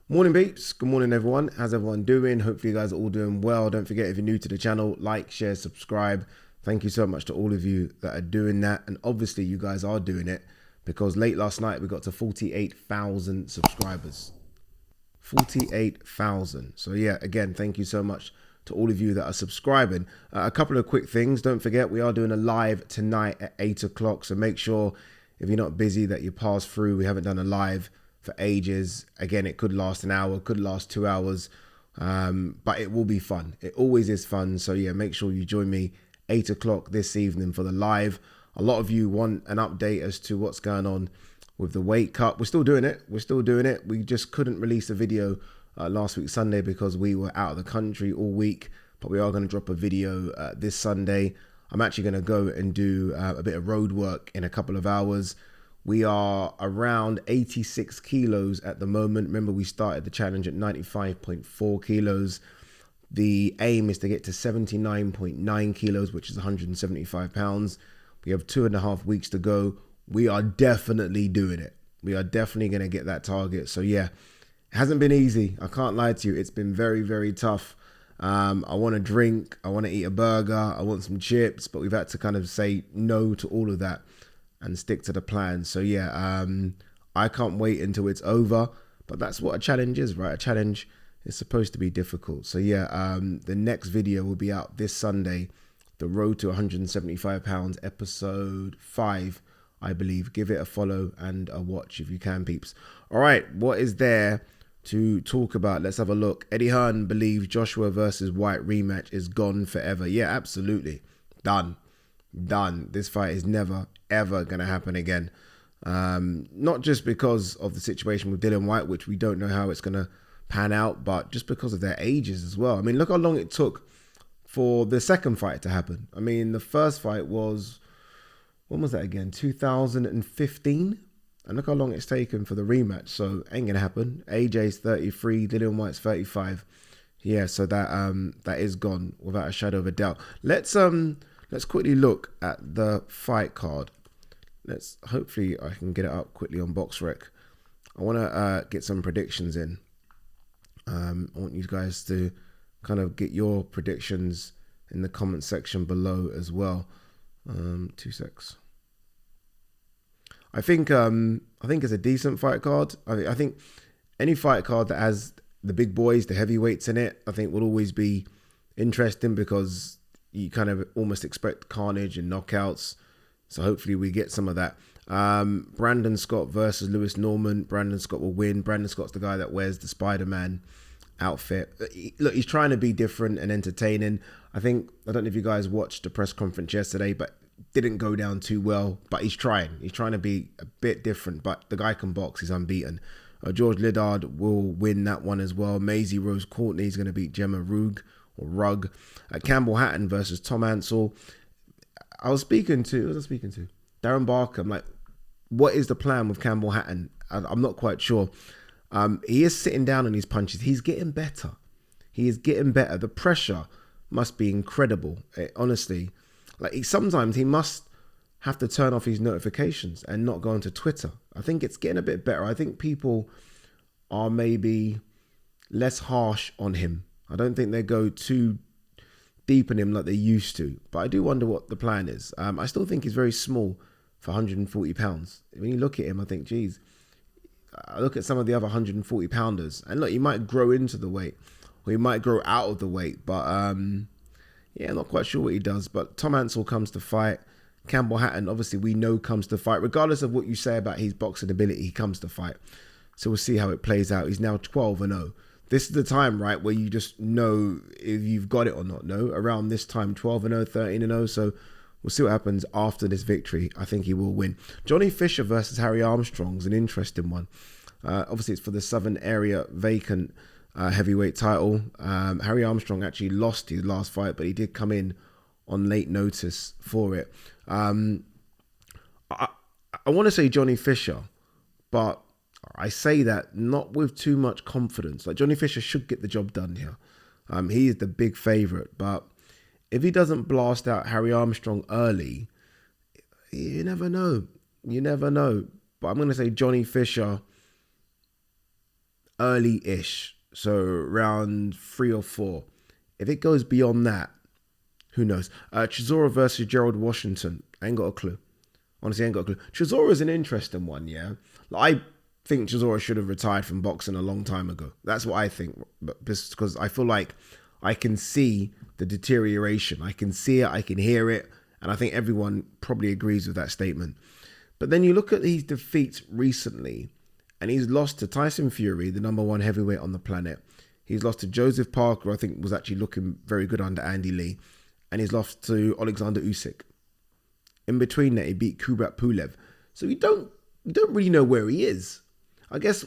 Morning peeps, good morning everyone. How's everyone doing? Hopefully you guys are all doing well. Don't forget, if you're new to the channel, like, share, subscribe. Thank you so much to all of you that are doing that. And obviously you guys are doing it because late last night we got to 48,000 subscribers. 48,000. So yeah, again, thank you so much to all of you that are subscribing. A couple of quick things. Don't forget, we are doing a live tonight at 8 o'clock. So make sure if you're not busy that you pass through. We haven't done a live for ages. Again, it could last an hour, could last 2 hours, but it will be fun. It always is fun. So yeah, make sure you join me 8 o'clock this evening for the live. A lot of you want an update as to what's going on with the weight cut. We're still doing it. We just couldn't release a video last week Sunday because we were out of the country all week, but we are going to drop a video this Sunday. I'm actually going to go and do a bit of road work in a couple of hours. We are around 86 kilos at the moment. Remember, we started the challenge at 95.4 kilos. The aim is to get to 79.9 kilos, which is 175 pounds. We have 2.5 weeks to go. We are definitely doing it. We are definitely going to get that target. So yeah, it hasn't been easy. I can't lie to you. It's been very, very tough. I want to drink. I want to eat a burger. I want some chips, but we've had to kind of say no to all of that and stick to the plan. So yeah, I can't wait until it's over, but that's what a challenge is, right? A challenge is supposed to be difficult. So yeah, the next video will be out this Sunday, the road to 175 pounds, episode 5, I believe. Give it a follow and a watch if you can, peeps. All right, what is there to talk about? Let's have a look. Eddie Hearn believes Joshua versus White rematch is gone forever. Yeah, absolutely. Done. This fight is never ever going to happen again. Not just because of the situation with Dillian Whyte, which we don't know how it's going to pan out, but just because of their ages as well. I mean, look how long it took for the second fight to happen. I mean, the first fight was, when was that again? 2015. And look how long it's taken for the rematch. So ain't gonna happen. AJ's 33, Dillian Whyte's 35. Yeah, so that is gone without a shadow of a doubt. Let's quickly look at the fight card. Hopefully I can get it up quickly on BoxRec. I want to get some predictions in. I want you guys to kind of get your predictions in the comment section below as well. 2 secs. I think it's a decent fight card. I think any fight card that has the big boys, the heavyweights in it, I think will always be interesting because you kind of almost expect carnage and knockouts. So hopefully we get some of that. Brandon Scott versus Lewis Norman. Brandon Scott will win. Brandon Scott's the guy that wears the Spider-Man outfit. Look, he's trying to be different and entertaining. I don't know if you guys watched the press conference yesterday, but didn't go down too well. But he's trying to be a bit different. But the guy can box. He's unbeaten. George Liddard will win that one as well. Maisie Rose Courtney is going to beat Gemma Rugg. Campbell Hatton versus Tom Ansell. Who was I speaking to? Darren Barker. I'm like, what is the plan with Campbell Hatton? I'm not quite sure. He is sitting down on his punches. He's getting better. He is getting better. The pressure must be incredible. Honestly, sometimes he must have to turn off his notifications and not go onto Twitter. I think it's getting a bit better. I think people are maybe less harsh on him. I don't think they go too deep in him like they used to. But I do wonder what the plan is. I still think he's very small for 140 pounds. When you look at him, I think, geez, I look at some of the other 140 pounders. And look, he might grow into the weight or he might grow out of the weight. But yeah, not quite sure what he does. But Tom Ansell comes to fight. Campbell Hatton, obviously, we know comes to fight. Regardless of what you say about his boxing ability, he comes to fight. So we'll see how it plays out. He's now 12-0. This is the time, right, where you just know if you've got it or not. No, around this time, 12-0, 13-0. So we'll see what happens after this victory. I think he will win. Johnny Fisher versus Harry Armstrong is an interesting one. Obviously, it's for the Southern area vacant heavyweight title. Harry Armstrong actually lost his last fight, but he did come in on late notice for it. I want to say Johnny Fisher, but I say that not with too much confidence. Like, Johnny Fisher should get the job done here. He is the big favourite, but if he doesn't blast out Harry Armstrong early, you never know. But I'm going to say Johnny Fisher. early-ish, so round 3 or 4. If it goes beyond that, who knows? Chisora versus Gerald Washington. I ain't got a clue. Honestly, I ain't got a clue. Chisora is an interesting one, yeah. Like, I think Chisora should have retired from boxing a long time ago. That's what I think, but because I feel like I can see the deterioration. I can see it, I can hear it, and I think everyone probably agrees with that statement. But then you look at these defeats recently, and he's lost to Tyson Fury, the #1 heavyweight on the planet. He's lost to Joseph Parker, I think was actually looking very good under Andy Lee. And he's lost to Alexander Usyk. In between that, he beat Kubrat Pulev. So we don't really know where he is. I guess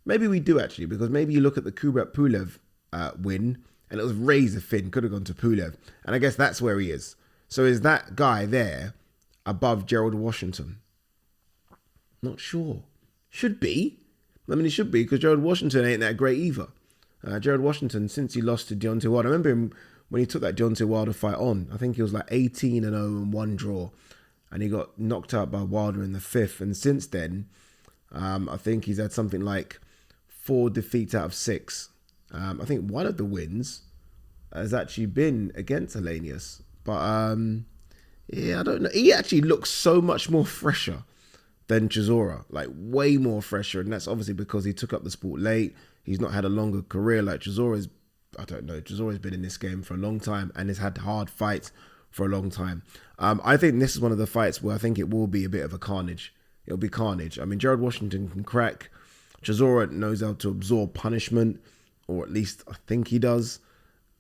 maybe we do actually, because maybe you look at the Kubrat Pulev win, and it was razor thin, could have gone to Pulev. And I guess that's where he is. So is that guy there above Gerald Washington? Not sure. Should be. I mean, it should be, because Gerald Washington ain't that great either. Gerald Washington, since he lost to Deontay Wilder, I remember him when he took that Deontay Wilder fight on. I think he was like 18-0 and 1 draw. And he got knocked out by Wilder in the 5th. And since then, I think he's had something like 4 defeats out of 6. I think one of the wins has actually been against Helenius. But yeah, I don't know. He actually looks so much more fresher than Chisora, like way more fresher. And that's obviously because he took up the sport late. He's not had a longer career like Chisora's. I don't know. Chisora's been in this game for a long time and has had hard fights for a long time. I think this is one of the fights where I think it will be a bit of a carnage. It'll be carnage. I mean, Gerald Washington can crack. Chisora knows how to absorb punishment, or at least I think he does.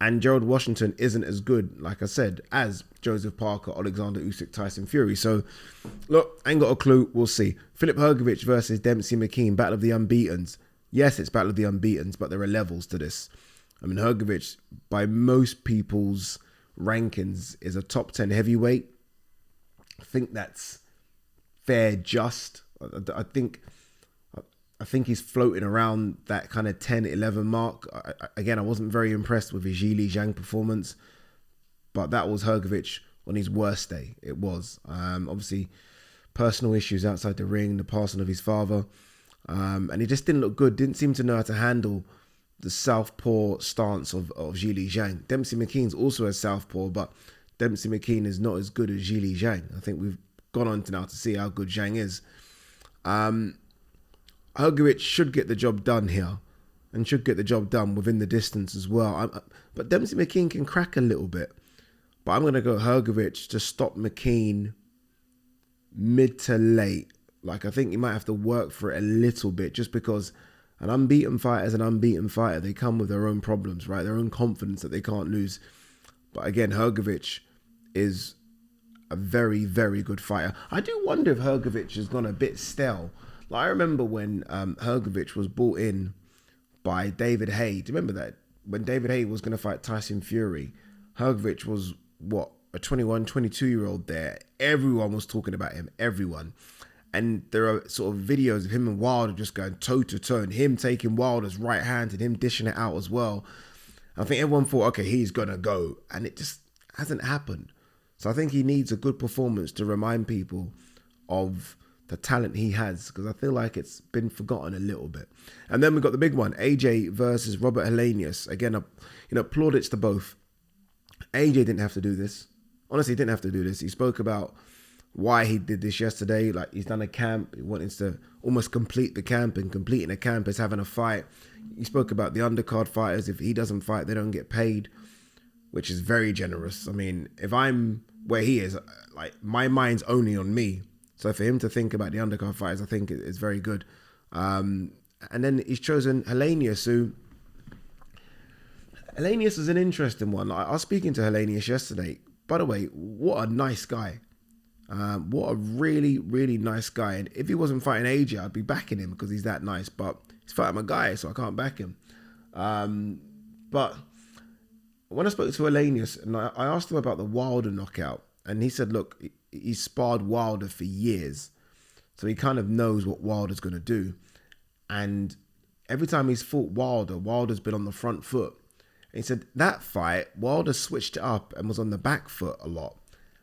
And Gerald Washington isn't as good, like I said, as Joseph Parker, Alexander Usyk, Tyson Fury. So, look, I ain't got a clue. We'll see. Philip Hrgovic versus Dempsey McKean, Battle of the Unbeatens. Yes, it's Battle of the Unbeatens, but there are levels to this. I mean, Hrgovic, by most people's rankings, is a top 10 heavyweight. I think that's fair, just. I think he's floating around that kind of 10-11 mark. Again, I wasn't very impressed with his Zhili Zhang performance, but that was Hrgovic on his worst day. It was. Obviously, personal issues outside the ring, the passing of his father, and he just didn't look good. Didn't seem to know how to handle the southpaw stance of Zhili Zhang. Dempsey McKean's also a southpaw, but Dempsey McKean is not as good as Zhili Zhang. I think we've gone on to now to see how good Zhang is. Hrgovic should get the job done here, and should get the job done within the distance as well. But Dempsey McKean can crack a little bit. But I'm going to go Hrgovic to stop McKean mid to late. Like, I think he might have to work for it a little bit, just because an unbeaten fighter is an unbeaten fighter. They come with their own problems, right? Their own confidence that they can't lose. But again, Hrgovic is a very, very good fighter. I do wonder if Hrgovic has gone a bit stale. Like, I remember when Hrgovic was brought in by David Haye. Do you remember that? When David Haye was going to fight Tyson Fury, Hrgovic was, what, a 21, 22-year-old there. Everyone was talking about him, everyone. And there are sort of videos of him and Wilder just going toe-to-toe, and him taking Wilder's right hand and him dishing it out as well. I think everyone thought, okay, he's going to go. And it just hasn't happened. So I think he needs a good performance to remind people of the talent he has, because I feel like it's been forgotten a little bit. And then we've got the big one, AJ versus Robert Helenius. Again, plaudits to both. AJ didn't have to do this. Honestly, he didn't have to do this. He spoke about why he did this yesterday. Like, he's done a camp. He wanted to almost complete the camp, and completing a camp is having a fight. He spoke about the undercard fighters. If he doesn't fight, they don't get paid, which is very generous. I mean, if I'm where he is, like, my mind's only on me. So for him to think about the undercard fighters, I think is very good. And then he's chosen Helenius, who... Helenius is an interesting one. I was speaking to Helenius yesterday. By the way, what a nice guy. What a really, really nice guy. And if he wasn't fighting AJ, I'd be backing him because he's that nice. But he's fighting my guy, so I can't back him. But when I spoke to Helenius, and I asked him about the Wilder knockout, and he said, look, he sparred Wilder for years, so he kind of knows what Wilder's going to do. And every time he's fought Wilder, Wilder's been on the front foot. And he said that fight, Wilder switched it up and was on the back foot a lot.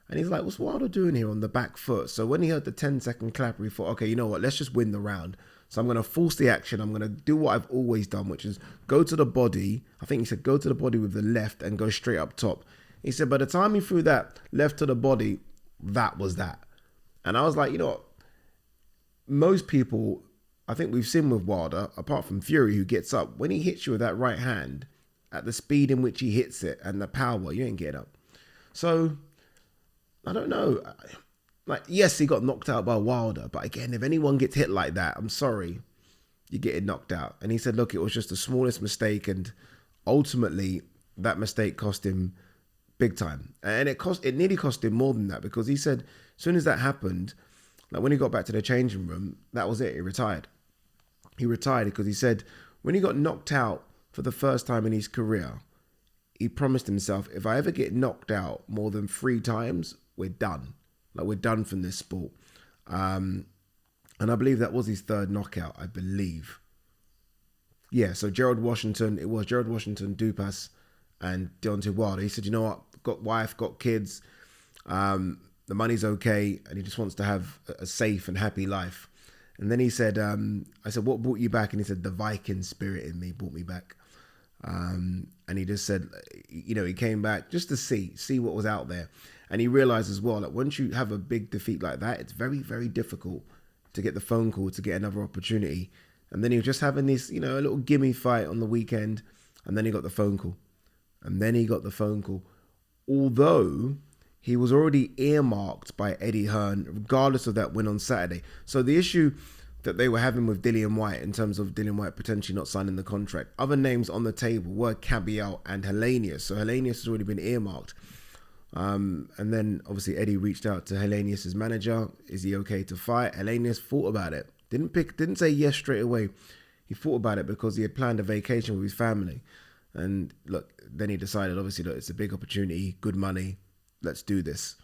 And he's like, what's Wilder doing here on the back foot? So when he heard the 10-second clapper, he thought, okay, you know what? Let's just win the round. So I'm going to force the action. I'm going to do what I've always done, which is go to the body. I think he said go to the body with the left and go straight up top. He said by the time he threw that left to the body, that was that. And I was like, you know what? Most people, I think we've seen with Wilder, apart from Fury, who gets up, when he hits you with that right hand, at the speed in which he hits it and the power, you ain't getting up. So I don't know. Like, yes, he got knocked out by Wilder, but again, if anyone gets hit like that, I'm sorry, you're getting knocked out. And he said, look, it was just the smallest mistake, and ultimately that mistake cost him big time. And it nearly cost him more than that, because he said as soon as that happened, like when he got back to the changing room, that was it. He retired. He retired because he said when he got knocked out for the first time in his career, he promised himself, if I ever get knocked out more than 3 times, we're done. Like, we're done from this sport. And I believe that was his 3rd knockout, I believe. Yeah, so Gerald Washington, Dupas, and Deontay Wilder. He said, you know what, got wife, got kids, the money's okay, and he just wants to have a safe and happy life. And then he said, I said, what brought you back? And he said, the Viking spirit in me brought me back. And he just said, you know, he came back just to see what was out there. And he realized as well that once you have a big defeat like that, it's very, very difficult to get the phone call to get another opportunity. And then he was just having this, you know, a little gimme fight on the weekend. And then he got the phone call. Although he was already earmarked by Eddie Hearn, regardless of that win on Saturday. So the issue that they were having with Dillian Whyte, in terms of Dillian Whyte potentially not signing the contract, other names on the table were Cabial and Helenius. So Helenius has already been earmarked. And then obviously Eddie reached out to Helenius' manager. Is he okay to fight? Helenius thought about it. Didn't say yes straight away. He thought about it because he had planned a vacation with his family. And look, then he decided, obviously, look, it's a big opportunity, good money. Let's do this.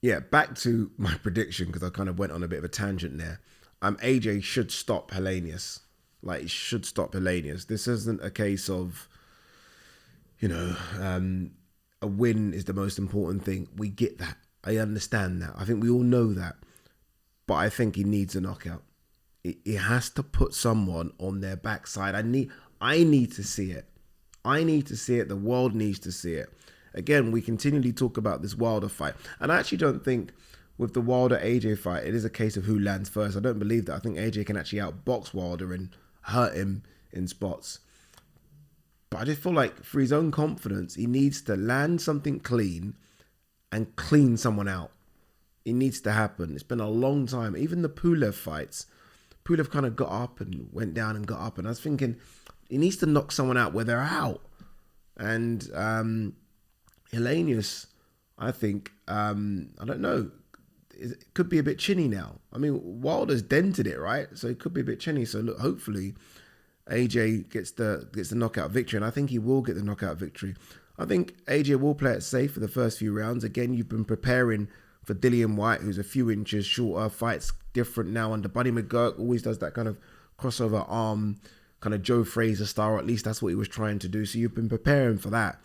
Yeah, back to my prediction, because I kind of went on a bit of a tangent there. AJ should stop Helenius. Like, he should stop Helenius. This isn't a case of, you know, a win is the most important thing. We get that. I understand that. I think we all know that. But I think he needs a knockout. He has to put someone on their backside. I need to see it. I need to see it. The world needs to see it. Again, we continually talk about this Wilder fight. And I actually don't think with the Wilder-AJ fight, it is a case of who lands first. I don't believe that. I think AJ can actually outbox Wilder and hurt him in spots. But I just feel like for his own confidence, he needs to land something clean and clean someone out. It needs to happen. It's been a long time. Even the Pulev fights, Pulev kind of got up and went down and got up. And I was thinking, he needs to knock someone out where they're out. And Helenius, I think, I don't know, it could be a bit chinny now. I mean, Wilder's dented it, right? So it could be a bit chinny. So look, hopefully AJ gets the knockout victory. And I think he will get the knockout victory. I think AJ will play it safe for the first few rounds. Again, you've been preparing for Dillian Whyte, who's a few inches shorter, fights different now under Buddy McGurk, always does that kind of crossover arm, kind of Joe Frazier style, or at least that's what he was trying to do. So you've been preparing for that.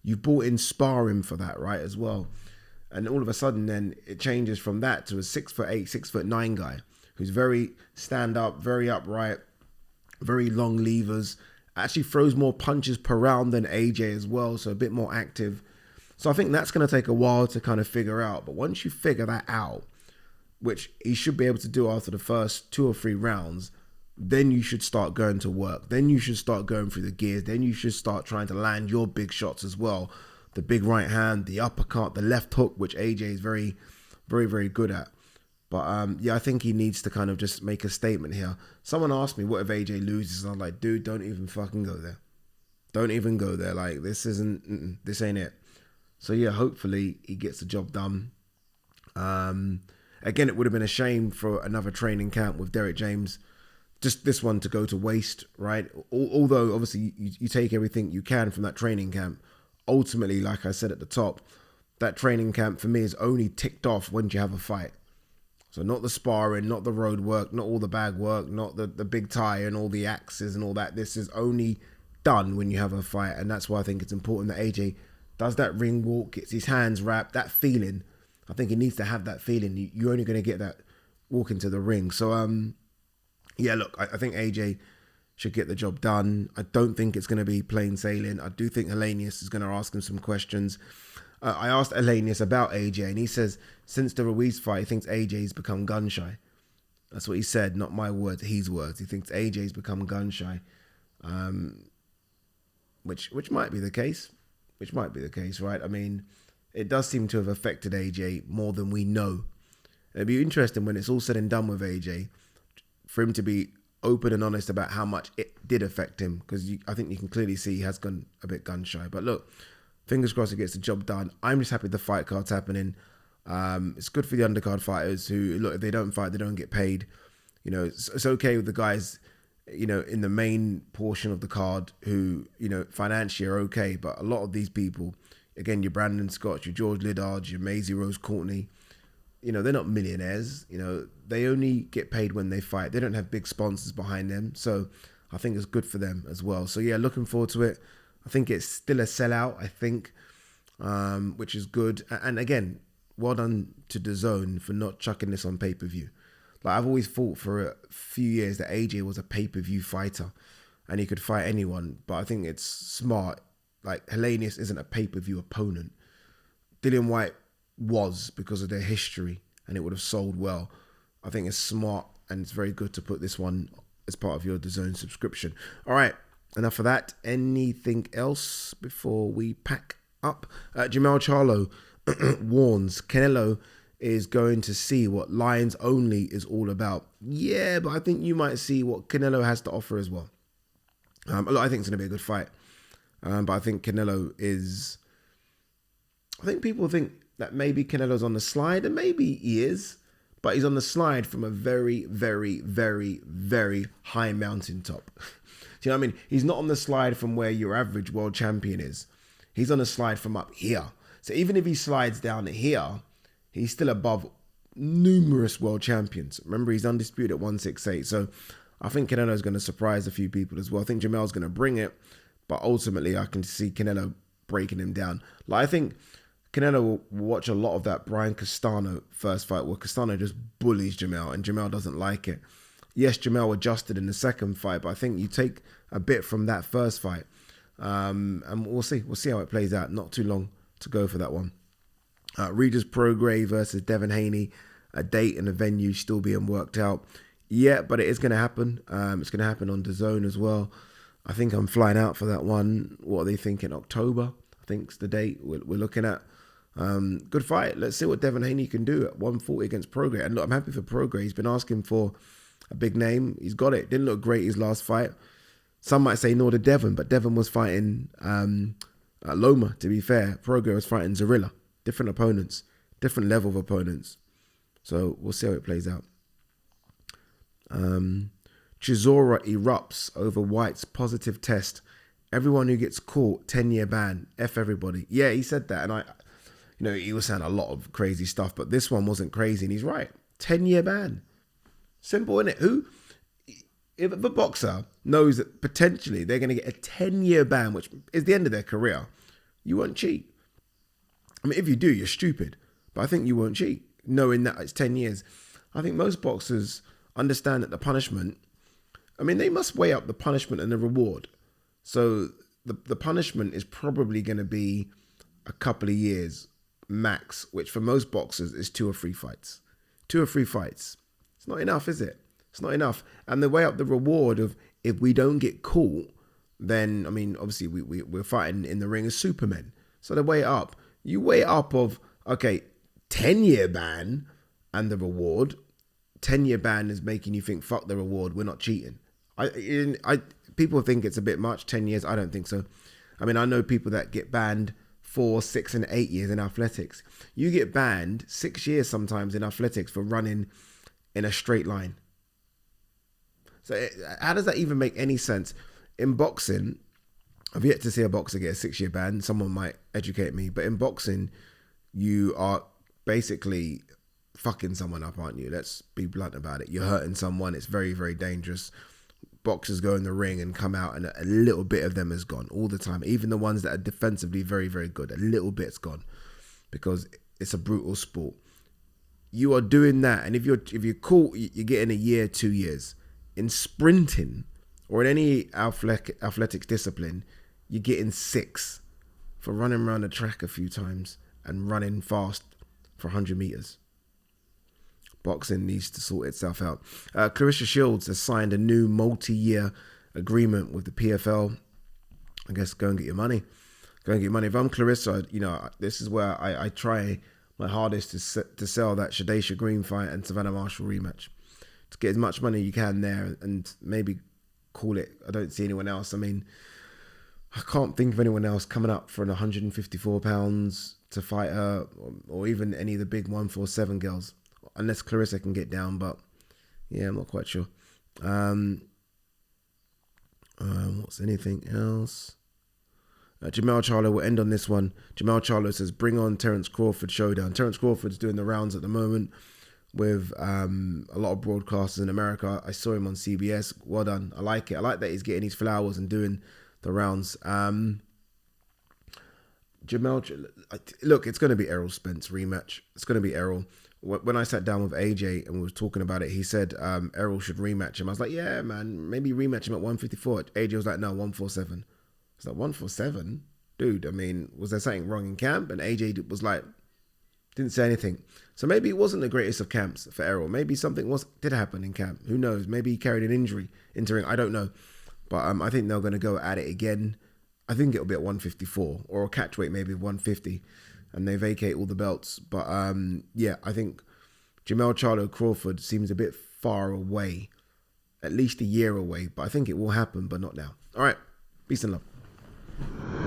You've brought in sparring for that, right, as well. And all of a sudden then it changes from that to a 6'8", 6'9" guy who's very stand up, very upright, very long levers, actually throws more punches per round than AJ as well, so a bit more active. So I think that's going to take a while to kind of figure out. But once you figure that out, which he should be able to do after the first 2 or 3 rounds, then you should start going to work. Then you should start going through the gears. Then you should start trying to land your big shots as well. The big right hand, the uppercut, the left hook, which AJ is very, very, very good at. But yeah, I think he needs to kind of just make a statement here. Someone asked me, what if AJ loses? And I'm like, dude, don't even fucking go there. Don't even go there. Like, this ain't it. So yeah, hopefully he gets the job done. Again, it would have been a shame for another training camp with Derek James, just this one to go to waste, right? Although obviously you take everything you can from that training camp. Ultimately, like I said at the top, that training camp for me is only ticked off when you have a fight. So not the sparring, not the road work, not all the bag work, not the big tie and all the axes and all that. This is only done when you have a fight. And that's why I think it's important that AJ does that ring walk, gets his hands wrapped, that feeling. I think he needs to have that feeling. You're only going to get that walk into the ring. So, yeah, look, I think AJ should get the job done. I don't think it's going to be plain sailing. I do think Helenius is going to ask him some questions. I asked Helenius about AJ, and he says since the Ruiz fight, he thinks AJ's become gun shy. That's what he said, not my words, his words. He thinks AJ's become gun shy, which might be the case. Which might be the case, right? I mean, it does seem to have affected AJ more than we know. It'd be interesting when it's all said and done with AJ for him to be open and honest about how much it did affect him, because I think you can clearly see he has gone a bit gun shy. But look, fingers crossed he gets the job done. I'm just happy the fight card's happening. It's good for the undercard fighters who, look, if they don't fight, they don't get paid. You know, it's okay with the guys, you know, in the main portion of the card who, you know, financially are okay. But a lot of these people, again, your Brandon Scott, your George Liddards, your Maisie Rose Courtney, you know, they're not millionaires. You know, they only get paid when they fight. They don't have big sponsors behind them. So I think it's good for them as well. So yeah, looking forward to it. I think it's still a sellout, I think, which is good. And again, well done to DAZN for not chucking this on pay-per-view. Like, I've always thought for a few years that AJ was a pay-per-view fighter and he could fight anyone. But I think it's smart. Like, Helenius isn't a pay-per-view opponent. Dillian Whyte was, because of their history, and it would have sold well. I think it's smart and it's very good to put this one as part of your DAZN subscription. All right, enough of that. Anything else before we pack up? Jamal Charlo warns Canelo is going to see what Lions Only is all about. Yeah, but I think you might see what Canelo has to offer as well. I think it's going to be a good fight. But I think Canelo is... I think people think that maybe Canelo's on the slide, and maybe he is, but he's on the slide from a very, very, very, very high mountaintop. Do you know what I mean? He's not on the slide from where your average world champion is. He's on the slide from up here. So even if he slides down here, he's still above numerous world champions. Remember, he's undisputed at 168. So I think Canelo's going to surprise a few people as well. I think Jamal's going to bring it, but ultimately I can see Canelo breaking him down. Like, I think Canelo will watch a lot of that Brian Castano first fight where Castano just bullies Jamal and Jamal doesn't like it. Yes, Jamal adjusted in the second fight, but I think you take a bit from that first fight. And we'll see. We'll see how it plays out. Not too long to go for that one. Regis Prograis versus Devin Haney. A date and a venue still being worked out. Yeah, but it is going to happen. It's going to happen on DAZN as well. I think I'm flying out for that one. What are they thinking? October, I think is the date we're looking at. Good fight. Let's see what Devin Haney can do at 140 against Prograis. And look, I'm happy for Prograis. He's been asking for a big name. He's got it. Didn't look great his last fight. Some might say nor did Devin, but Devin was fighting Loma, to be fair. Prograis was fighting Zorilla. Different opponents, different level of opponents. So we'll see how it plays out. Chisora erupts over White's positive test. Everyone who gets caught, 10-year ban. F everybody. Yeah, he said that. And he was saying a lot of crazy stuff, but this one wasn't crazy. And he's right. 10-year ban. Simple, isn't it? If a boxer knows that potentially they're going to get a 10-year ban, which is the end of their career, you won't cheat. I mean, if you do, you're stupid. But I think you won't cheat, knowing that it's 10 years. I think most boxers understand that the punishment, I mean, they must weigh up the punishment and the reward. So the punishment is probably going to be a couple of years max, which for most boxers is 2 or 3 fights. 2 or 3 fights. It's not enough, is it? It's not enough. And they weigh up the reward of, if we don't get caught, then, I mean, obviously we're fighting in the ring as supermen. So they weigh it up. You weigh it up of, okay, 10-year ban and the reward. 10-year ban is making you think, fuck the reward, we're not cheating. People think it's a bit much, 10 years. I don't think so. I mean, I know people that get banned 4, 6, and 8 years in athletics. You get banned 6 years sometimes in athletics for running in a straight line. So how does that even make any sense? In boxing, I've yet to see a boxer get a 6-year ban. Someone might educate me. But in boxing, you are basically fucking someone up, aren't you? Let's be blunt about it. You're hurting someone. It's very, very dangerous. boxers go in the ring and come out and a little bit of them is gone all the time. Even the ones that are defensively very, very good, a little bit's gone because it's a brutal sport. You are doing that, and if you're caught, you're getting a year, 2 years. In sprinting or in any athletics discipline, you're getting 6 for running around the track a few times and running fast for 100 meters. Boxing needs to sort itself out. Clarissa Shields has signed a new multi-year agreement with the PFL. I guess go and get your money. Go and get your money. If I'm Clarissa, this is where I try my hardest to sell that Shadesha Green fight and Savannah Marshall rematch. To get as much money you can there and maybe call it. I don't see anyone else. I mean, I can't think of anyone else coming up for an 154 pounds to fight her, or even any of the big 147 girls. Unless Clarissa can get down, but yeah, I'm not quite sure. What's anything else? Jamel Charlo will end on this one. Jamel Charlo says, bring on Terence Crawford showdown. Terence Crawford's doing the rounds at the moment with a lot of broadcasters in America. I saw him on CBS. Well done. I like it. I like that he's getting his flowers and doing the rounds. Jamel, look, it's going to be Errol Spence rematch. It's going to be Errol. When I sat down with AJ and we were talking about it, he said Errol should rematch him. I was like, yeah, man, maybe rematch him at 154. AJ was like, no, 147. I was like, 147? Dude, I mean, was there something wrong in camp? And AJ was like, didn't say anything. So maybe it wasn't the greatest of camps for Errol. Maybe something did happen in camp. Who knows? Maybe he carried an injury into ring. I don't know. But I think they're going to go at it again. I think it'll be at 154 or a catch weight maybe 150. And they vacate all the belts. But yeah, I think Jamel Charlo Crawford seems a bit far away, at least a year away. But I think it will happen, but not now. All right, peace and love.